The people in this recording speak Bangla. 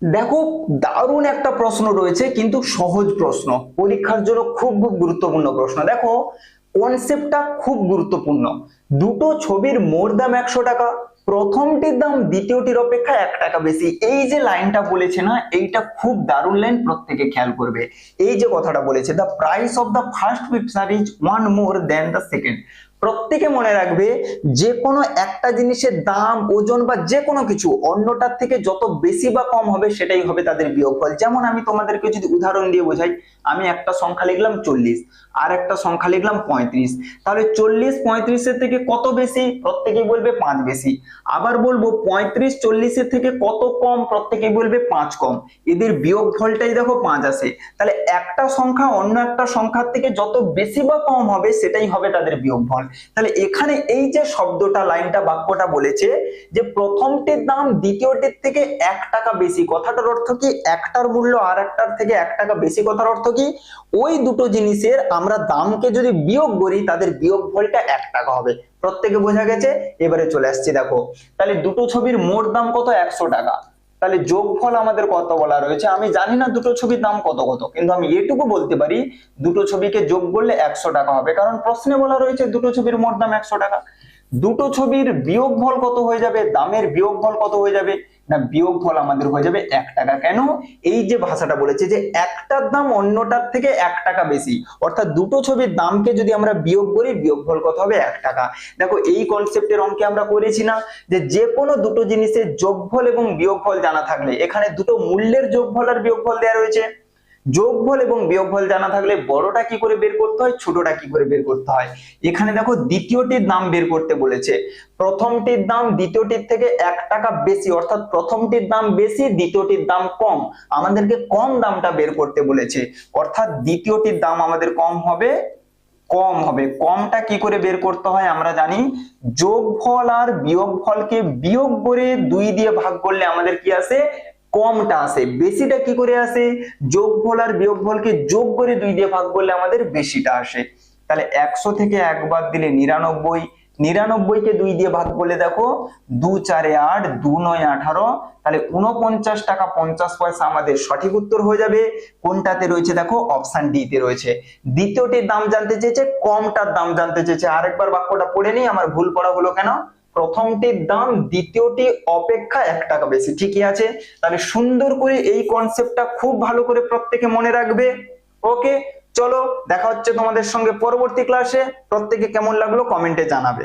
দেখো, দারুণ একটা প্রশ্ন রয়েছে, কিন্তু সহজ প্রশ্ন, পরীক্ষার জন্য খুব খুব গুরুত্বপূর্ণ প্রশ্ন। দেখো, কনসেপ্টটা খুব গুরুত্বপূর্ণ। দুটো ছবির মোট দাম 100 টাকা, প্রথমটির দাম দ্বিতীয়টির অপেক্ষা 1 টাকা বেশি। এই যে লাইনটা বলেছে না, এইটা খুব দারুণ লাইন, প্রত্যেকে খেয়াল করবে। এই যে কথাটা বলেছে, the price of the first picture is one more than the second. প্রত্যেকে মনে রাখবে, যে কোনো একটা জিনিসের দাম, ওজন বা যে কোনো কিছু অন্যটার থেকে যত বেশি বা কম হবে সেটাই হবে তাদের বিয়োগফল। যেমন আমি তোমাদেরকে যদি উদাহরণ দিয়ে বোঝাই, আমি একটা সংখ্যা লিখলাম 40, আর একটা সংখ্যা লিখলাম 35, তাহলে 40 35-এর থেকে কত বেশি? প্রত্যেকেই বলবে 5 বেশি। আবার বলবো 35 40-এর থেকে কত কম? প্রত্যেকেই বলবে 5 কম। এদের বিয়োগফলটাই দেখো 5 আসে। তাহলে একটা সংখ্যা অন্য একটা সংখ্যার থেকে যত বেশি বা কম হবে সেটাই হবে তাদের বিয়োগফল। তাহলে এখানে এই যে শব্দটা, লাইনটা, বাক্যটা বলেছে যে প্রথমটির দাম দ্বিতীয়টির থেকে 1 টাকা বেশি, কথাটার অর্থ কি? একটার মূল্য আর একটার থেকে 1 টাকা বেশি। কথার অর্থ কি? ওই দুটো জিনিসের আমরা দামকে যদি বিয়োগ করি তাদের বিয়োগফলটা 1 টাকা হবে। প্রত্যেকে বোঝা গেছে? এবারে চলে আসছি, দেখো তাহলে দুটো ছবির মোট দাম কত? 100 টাকা। তাহলে যোগফল আমাদের কত বলা রয়েছে? আমি জানি না দুটো ছবির দাম কত কত, কিন্তু আমি এটুকু বলতে পারি দুটো ছবিকে যোগ করলে 100 টাকা হবে, কারণ প্রশ্নে বলা রয়েছে দুটো ছবির মোট দাম 100 টাকা। দুটো ছবির বিয়োগফল কত হয়ে যাবে? দামের বিয়োগফল কত হয়ে যাবে? না, বিয়োগফল আমাদের হয়ে যাবে 1 টাকা। কেন? এই যে ভাষাটা বলেছে যে একটার দাম অন্যটার থেকে 1 টাকা বেশি, অর্থাৎ দুটো ছবির দামকে যদি আমরা বিয়োগ করি বিয়োগফল কত হবে? 1 টাকা। দেখো, এই কনসেপ্টের অঙ্কে আমরা করেছি না যে কোনো দুটো জিনিসের যোগফল এবং বিয়োগফল জানা থাকলে, এখানে দুটো মূল্যের যোগফল আর বিয়োগফল দেওয়া রয়েছে, যোগফল এবং বিয়োগফল জানা থাকলে বড়টা কি করে বের করতে হয়, ছোটটা কি করে বের করতে হয়। এখানে দেখো দ্বিতীয়টির দাম বের করতে বলেছে, প্রথমটির দাম দ্বিতীয়টির থেকে 1 টাকা বেশি, অর্থাৎ প্রথমটির দাম বেশি, দ্বিতীয়টির দাম কম। আমাদেরকে কম দামটা বের করতে বলেছে, অর্থাৎ দ্বিতীয়টির দাম আমাদের কম হবে। কমটা কি করে বের করতে হয় আমরা জানি, যোগফল আর বিয়োগফলকে বিয়োগ করে 2 দিয়ে ভাগ করলে আমাদের কি আসে? কমটা আসে। বেশিটা কি করে আসে? যোগফল আর বিয়োগফলকে যোগ করে 2 দিয়ে ভাগ করলে আমাদের বেশিটা আসে। তাহলে 100 থেকে 1 বাদ দিলে 99, 99 কে 2 দিয়ে ভাগ করলে দেখো 2 4 8, 2 9 18, তাহলে 49 টাকা 50 পয়সা আমাদের সঠিক উত্তর হয়ে যাবে। কোনটাতে রয়েছে? দেখো অপশন ডি তে রয়েছে। দ্বিতীয়টির দাম জানতে চেয়েছে, কমটার দাম জানতে চেয়েছে। আরেকবার বাক্যটা পড়ে নিই, আমার ভুল পড়া হলো কেন? প্রথমটির দাম দ্বিতীয়টি অপেক্ষা 1 টাকা বেশি, ঠিকই আছে। তাহলে সুন্দর করে এই কনসেপ্টটা খুব ভালো করে প্রত্যেকে মনে রাখবে। ওকে, চলো দেখা হচ্ছে তোমাদের সঙ্গে পরবর্তী ক্লাসে। প্রত্যেকে কেমন লাগলো কমেন্টে জানাবে।